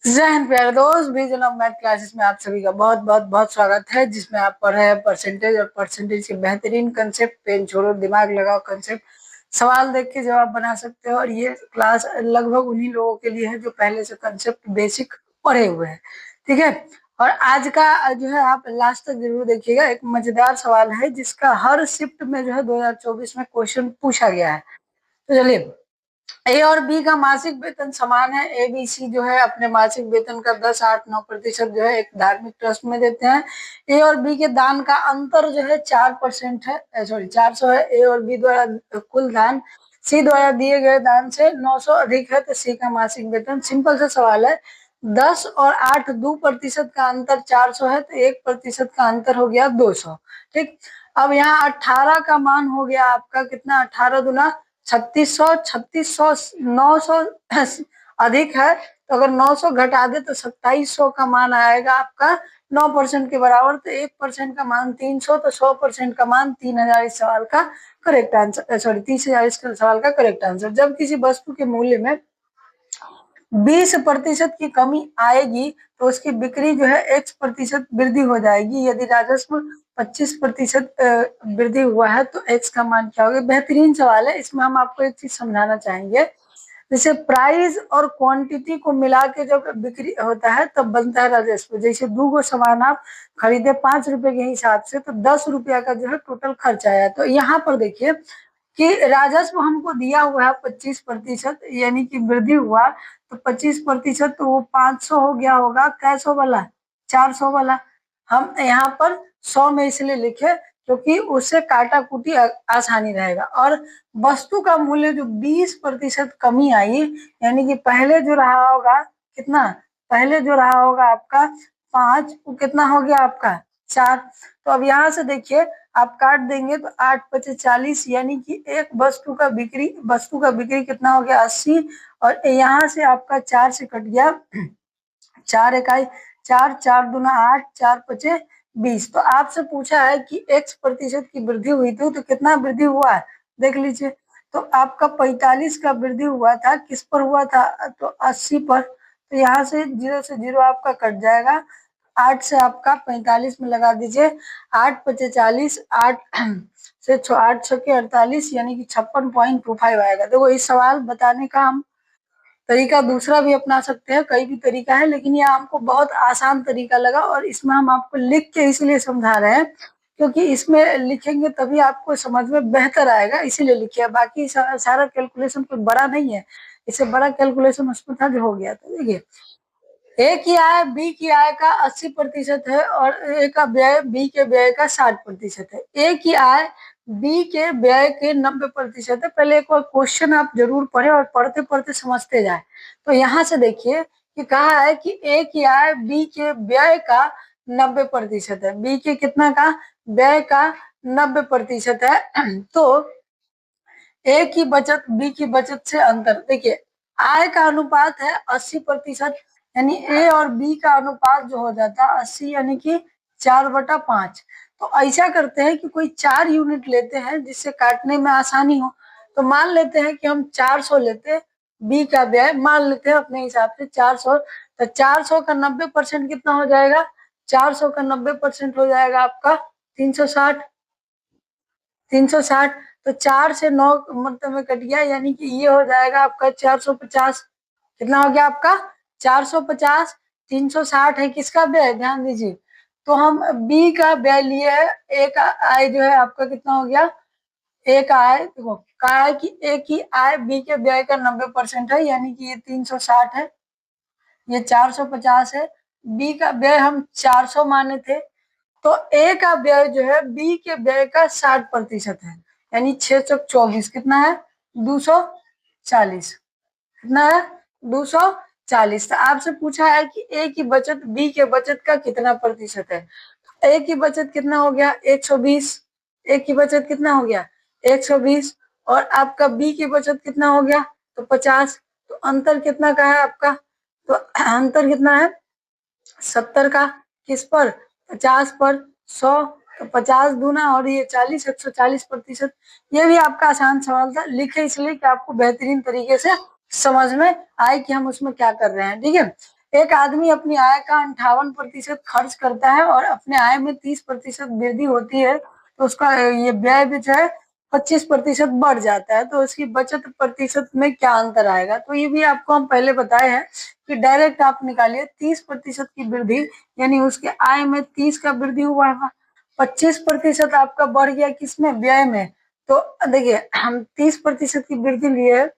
जय हिंद प्यारे दोस्त, विजन ऑफ मैथ क्लासेस में आप सभी का बहुत बहुत बहुत स्वागत है, जिसमें आप पढ़ रहे हैं परसेंटेज और परसेंटेज के बेहतरीन कंसेप्ट। पेन छोड़ो, दिमाग लगाओ, कंसेप्ट सवाल देख के जवाब बना सकते हो। और ये क्लास लगभग उन्हीं लोगों के लिए है जो पहले से कंसेप्ट बेसिक पढ़े हुए हैं, ठीक है। और आज का जो है आप लास्ट तक जरूर देखिएगा। एक मजेदार सवाल है जिसका हर शिफ्ट में जो है 2024 में क्वेश्चन पूछा गया है। तो चलिए, ए और बी का मासिक वेतन समान है। ए बी सी जो है अपने मासिक वेतन का 10, 8, 9% जो है एक धार्मिक ट्रस्ट में देते हैं। ए और बी के दान का अंतर जो है 4% है, सॉरी 400 है। ए और बी द्वारा कुल दान सी द्वारा दिए गए दान से 900 अधिक है, तो सी का मासिक वेतन। सिंपल सा सवाल है। 10 और 8 2% का अंतर 400 है, तो 1% का अंतर हो गया 200। ठीक। अब यहाँ 18 का मान हो गया आपका कितना, 18 दुना 3600, 3600 900 अधिक है, तो अगर 900 घटा दे तो 2700 का मान आएगा आपका 9% के बराबर। तो 1% का मान 300, तो 100% का मान 3000 इस सवाल का करेक्ट आंसर, सॉरी 30,000 इस सवाल का करेक्ट आंसर। जब किसी वस्तु के मूल्य में 20% की कमी आएगी तो उसकी बिक्री जो है X% वृद्धि हो जाएगी। यदि राजस्व 25% वृद्धि हुआ है तो X का मान क्या होगा। बेहतरीन सवाल है। इसमें हम आपको एक चीज समझाना चाहेंगे, जैसे प्राइस और क्वांटिटी को मिला के जब बिक्री होता है तब बनता है राजस्व। जैसे 2 सामान आप खरीदे 5 रुपए के हिसाब से, तो 10 रुपया का जो है टोटल खर्च आया। तो यहाँ पर देखिए कि राजस्व हमको दिया हुआ है 25%, यानी कि वृद्धि हुआ तो 25%, तो वो 500 हो गया होगा। कैसो वाला 400 वाला हम यहाँ पर 100 में इसलिए लिखे क्योंकि उससे काटा कुटी आसानी रहेगा। और वस्तु का मूल्य जो 20% कमी आई, यानी कि पहले जो रहा होगा कितना, पहले जो रहा होगा आपका 5, वो कितना हो गया आपका 4। तो अब यहाँ से देखिए आप काट देंगे तो 8 5 40, यानी कि एक वस्तु का बिक्री कितना हो गया 80। और यहाँ से आपका 4 से कट गया 4 इकाई 4, 4 दूना 8, 4 पचे 20। तो आपसे पूछा है कि X% की वृद्धि हुई थी, तो कितना वृद्धि हुआ है देख लीजिए। तो आपका 45 का वृद्धि हुआ था, किस पर हुआ था, तो 80 पर। तो यहाँ से 0 से 0 आपका कट जाएगा। 8 से आपका 45 में लगा दीजिए, 8 पचे 40, 8 से 8 छके 48, यानी कि 56.25 आएगा। देखो इस सवाल बताने का हम तरीका दूसरा भी अपना सकते हैं, कई भी तरीका है, लेकिन ये हमको बहुत आसान तरीका लगा और इसमें हम आपको लिख के इसलिए समझा रहे हैं क्योंकि इसमें लिखेंगे तभी आपको समझ में बेहतर आएगा, इसीलिए लिखे। बाकी सारा कैलकुलेशन कोई बड़ा नहीं है, इससे बड़ा कैलकुलेशन उसमें था जो हो गया। तो देखिए ए की आय बी की आय का 80% है और ए का व्यय बी के व्यय का 60% है। ए की आय बी के व्यय के 90% है। पहले एक बार क्वेश्चन आप जरूर पढ़े और पढ़ते पढ़ते समझते जाए। तो यहाँ से देखिए कि कहा है कि ए की आय बी के व्यय का 90% है, बी के कितना का व्यय का 90% है। तो ए की बचत बी की बचत से अंतर, देखिए आय का अनुपात है 80%, यानी ए और बी का अनुपात जो हो जाता है 80, यानी कि 4/5। तो ऐसा करते हैं कि कोई 4 यूनिट लेते हैं जिससे काटने में आसानी हो। तो मान लेते हैं कि हम 400 लेते, बी का व्यय मान लेते हैं अपने हिसाब से 400। तो 400 का 90% कितना हो जाएगा, 400 का 90% हो जाएगा आपका 360। 360, तो 4 से 9 मतलब में कट गया, यानी कि ये हो जाएगा आपका 450। कितना हो गया आपका 450। 360 है किसका व्यय, ध्यान दीजिए। तो हम बी का व्यय लिए है, ए का आय जो है आपका कितना हो गया, ए का आय देखो, कहा है कि ए की आय बी के व्यय का 90% है, यानी कि ये 360 है, ये 450 है। बी का व्यय हम 400 माने थे, तो ए का व्यय जो है बी के व्यय का 60% है, यानी 624 कितना है 240। कितना है 240। तो आपसे पूछा है कि ए की बचत बी के बचत का कितना प्रतिशत है। ए की बचत कितना हो गया 120, ए की बचत कितना हो गया 120, और आपका बी की बचत कितना हो गया तो 50। तो अंतर कितना का है आपका, तो अंतर कितना है 70 का, किस पर 50 पर 100, तो 50 दूना और ये 40, 140%। ये भी आपका आसान सवाल था, लिखे इसलिए कि आपको बेहतरीन तरीके से समझ में आए कि हम उसमें क्या कर रहे हैं, ठीक है। एक आदमी अपनी आय का 58% खर्च करता है और अपने आय में 30% वृद्धि होती है, तो उसका ये व्यय भी जो है 25% बढ़ जाता है, तो उसकी बचत प्रतिशत में क्या अंतर आएगा। तो ये भी आपको हम पहले बताए हैं कि डायरेक्ट आप निकालिए 30% की वृद्धि, यानी उसके आय में 30 का वृद्धि हुआ है, 25% आपका बढ़ गया किसमें, व्यय में। तो देखिए हम 30% की वृद्धि लिए,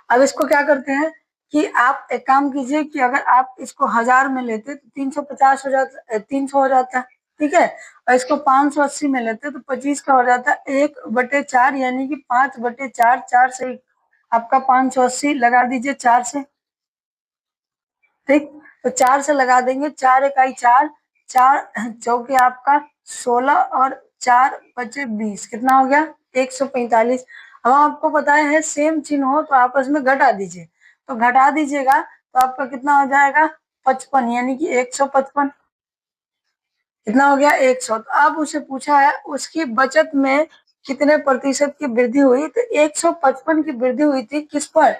अब इसको क्या करते हैं कि आप एक काम कीजिए कि अगर आप इसको 1000 में लेते तो 350 हो जाता, 300 हो जाता, ठीक है। और इसको 580 में लेते तो 25 का हो जाता 1/4, यानी कि 5/4, 4 से आपका 580 लगा दीजिए 4 से, ठीक। तो 4 से लगा देंगे, 4 इकाई 4, 4 चौके आपका 16 और 4 बचे 20, कितना हो गया 145। अब आपको बताया है सेम चिन्ह हो तो आपस में घटा दीजिए, तो घटा दीजिएगा तो आपका कितना हो जाएगा 55, यानी कि 155, कितना हो गया 100। तो अब उसे पूछा है उसकी बचत में कितने प्रतिशत की वृद्धि हुई, तो 155 की वृद्धि हुई थी किस पर,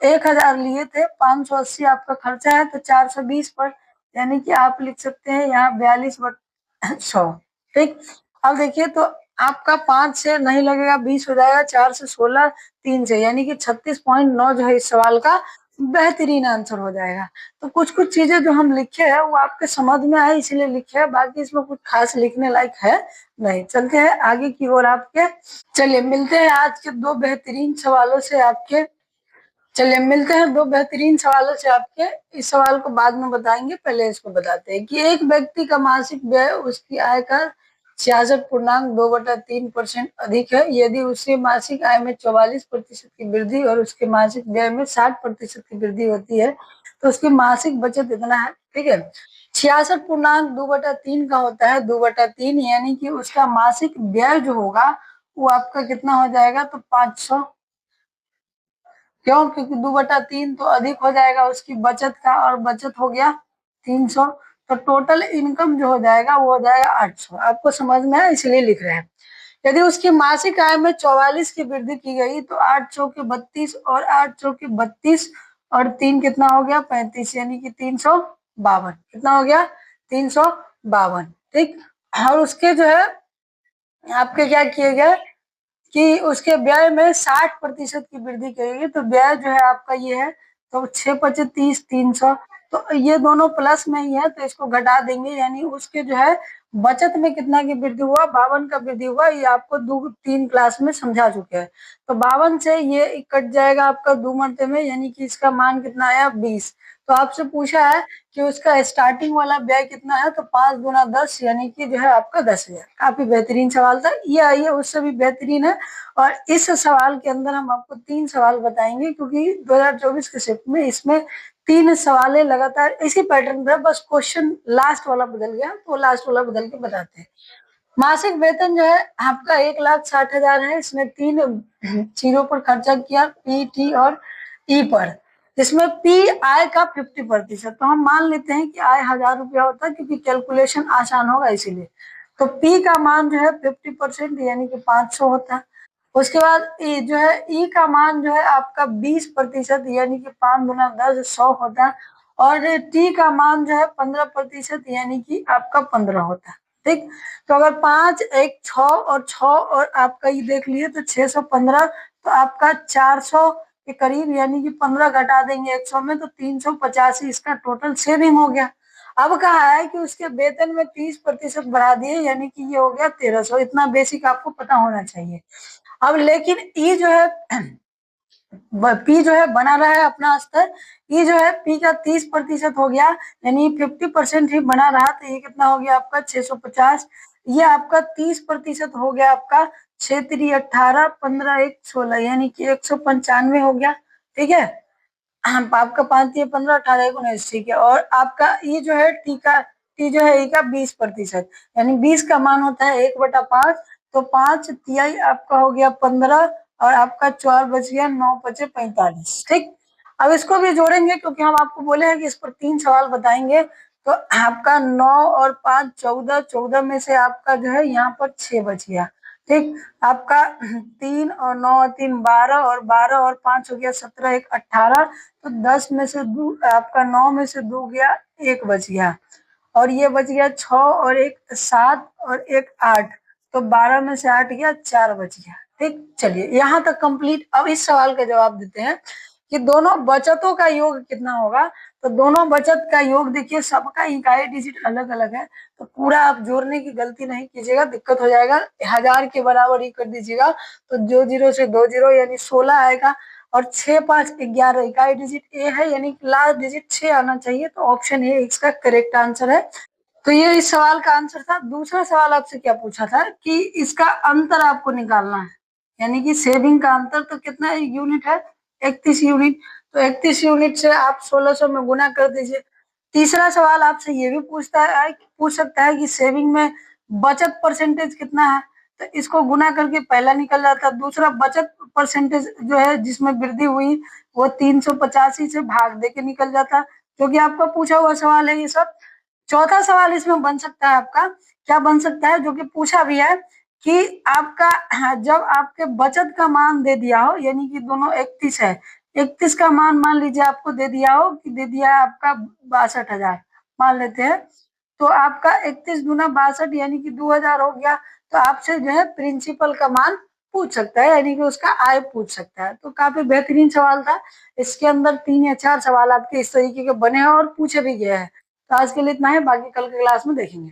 1000 लिए थे, 580 आपका खर्चा है तो 420 पर, यानी कि आप लिख सकते हैं यहाँ 42/100, ठीक। अब देखिए तो आपका 5 से नहीं लगेगा, 20 हो जाएगा, 4 से 16, 3 से, यानी कि 36.9 जो है इस सवाल का बेहतरीन आंसर हो जाएगा। तो कुछ कुछ चीजें जो हम लिखे हैं वो आपके समझ में आए इसलिए लिखे हैं, बाकी इसमें कुछ खास लिखने लायक है नहीं। चलते हैं आगे की ओर आपके, चलिए मिलते हैं आज के दो बेहतरीन सवालों से आपके, चलिए मिलते हैं दो बेहतरीन सवालों से आपके। इस सवाल को बाद में बताएंगे, पहले इसको बताते हैं कि एक व्यक्ति का मासिक व्यय उसकी आय का 66.2/3% अधिक है, यदि उसके मासिक आय में 44% की वृद्धि और उसके मासिक व्यय में 60% की वृद्धि होती है, तो उसकी मासिक बचत इतना है, ठीक है। 66.2/3 का होता है 2/3, यानी कि उसका मासिक व्यय जो होगा वो आपका कितना हो जाएगा, तो 500, क्यों, क्योंकि 2/3 तो अधिक हो जाएगा उसकी बचत का, और बचत हो गया 300, तो टोटल इनकम जो हो जाएगा वो हो जाएगा 800। आपको समझ में है इसलिए लिख रहे हैं। यदि उसकी मासिक आय में 44 की वृद्धि की गई तो 8 चौके 32 और 8 चौके 32 और 3 कितना हो गया 35, यानी कि 352, कितना हो गया 352, ठीक। और उसके जो है आपके क्या किए गए कि उसके व्यय में 60% की वृद्धि करेगी, तो व्यय जो है आपका ये है, तो 6×25 300, तो ये दोनों प्लस में ही है तो इसको घटा देंगे, यानी उसके जो है बचत में कितना की वृद्धि हुआ, 52 का वृद्धि हुआ। ये आपको 2-3 क्लास में समझा चुके हैं। तो 52 से ये कट जाएगा आपका 2 मरते में, यानी कि इसका मान कितना आया 20। तो आपसे पूछा है कि उसका स्टार्टिंग वाला व्यय कितना है, तो 5 गुना 10, यानी कि जो है आपका 10,000। काफी बेहतरीन सवाल था ये, आइए उससे भी बेहतरीन है। और इस सवाल के अंदर हम आपको 3 सवाल बताएंगे, क्योंकि 2024 के शिफ्ट में इसमें 3 सवाल लगातार इसी पैटर्न पर, बस क्वेश्चन लास्ट वाला बदल गया, तो लास्ट वाला बदल के बताते हैं। मासिक वेतन जो है आपका 1,60,000 है, इसमें 3 चीजों पर खर्चा किया, पी, टी और ई पर। इसमें पी आय का 50%, तो हम मान लेते हैं कि आय 1000 रुपया होता है, क्योंकि कैलकुलेशन आसान होगा इसीलिए। तो पी का मान जो है 50%, यानी कि 500 होता है। उसके बाद ई जो है, ई का मान जो है आपका 20%, यानी कि 5 गुना 10 100 होता है। और टी का मान जो है 15%, यानी कि आपका 15 होता है, ठीक। तो अगर 5 1 6 और 6 और आपका ये देख लिए तो 615, तो आपका 400 के करीब, यानी कि 15 घटा देंगे 100 में तो 385 इसका टोटल सेविंग हो गया। अब कहा है कि उसके वेतन में 30% बढ़ा दिए, यानी कि ये हो गया 1300। इतना बेसिक आपको पता होना चाहिए। अब लेकिन ई जो है पी जो है बना रहा है अपना स्तर, ई जो है पी का 30% हो गया, यानी 50% ही बना रहा, तो ये कितना हो गया आपका 650। ये आपका 30% हो गया आपका 6×3 = 18, 15×1 = 16, यानी कि 195 हो गया, ठीक है। आपका 5×3 = 15, 18×1 = 19, ठीक है। और आपका ये जो है टी जो है ई का 20%, यानी 20 का मान होता है 1/5, तो 5 तिहाई आपका हो गया 15, और आपका 4 बच गया 9×5 = 45, ठीक। अब इसको भी जोड़ेंगे, क्योंकि हम आपको बोले हैं कि इस पर 3 सवाल बताएंगे। तो आपका 9 और 5 14, 14 में से आपका जो है यहाँ पर 6 बच गया, ठीक। आपका 3 और 9 और 3 12 और 12 और 5 हो गया 17, 1 18। तो 10 में से दो आपका 9 में से 2 गया, 1 बच गया, और ये बच गया 6 और 1 7 और 1 8। तो 12 में से 8 गया, 4 बच गया। ठीक, चलिए यहाँ तक कंप्लीट। अब इस सवाल का जवाब देते हैं कि दोनों बचतों का योग कितना होगा। तो दोनों बचत का योग देखिए, सबका इकाई डिजिट अलग अलग है, तो पूरा आप जोड़ने की गलती नहीं कीजिएगा, दिक्कत हो जाएगा। 1000 के बराबर ही कर दीजिएगा, तो 2 जीरो से 2 जीरो यानी 16 आएगा, और 6 5 11 इकाई डिजिट ए है, यानी लास्ट डिजिट 6 आना चाहिए। तो ऑप्शन ए इसका करेक्ट आंसर है। तो ये इस सवाल का आंसर था। दूसरा सवाल आपसे क्या पूछा था कि इसका अंतर आपको निकालना है, यानी कि सेविंग का अंतर तो कितना यूनिट है, 31 यूनिट। तो 31 यूनिट से आप 1600 में गुना कर दीजिए। तीसरा सवाल आपसे ये भी पूछ सकता है कि सेविंग में बचत परसेंटेज कितना है, तो इसको गुना करके पहला निकल जाता है। दूसरा बचत परसेंटेज जो है जिसमें वृद्धि हुई, वो 385 से भाग दे के निकल जाता, क्योंकि आपका पूछा हुआ सवाल है ये सब। चौथा सवाल इसमें बन सकता है आपका, क्या बन सकता है, जो कि पूछा भी है कि आपका जब आपके बचत का मान दे दिया हो, यानी कि दोनों 31 है, 31 का मान लीजिए आपको दे दिया हो कि दे दिया है आपका 62,000 मान लेते हैं। तो आपका 31 दूना 62 यानी कि 2000 हो गया। तो आपसे जो है प्रिंसिपल का मान पूछ सकता है, यानी कि उसका आय पूछ सकता है। तो काफी बेहतरीन सवाल था। इसके अंदर 3 या 4 सवाल आपके इस तरीके के बने हैं और पूछे भी गए हैं। तो आज के लिए इतना है, बाकी कल के क्लास में देखेंगे।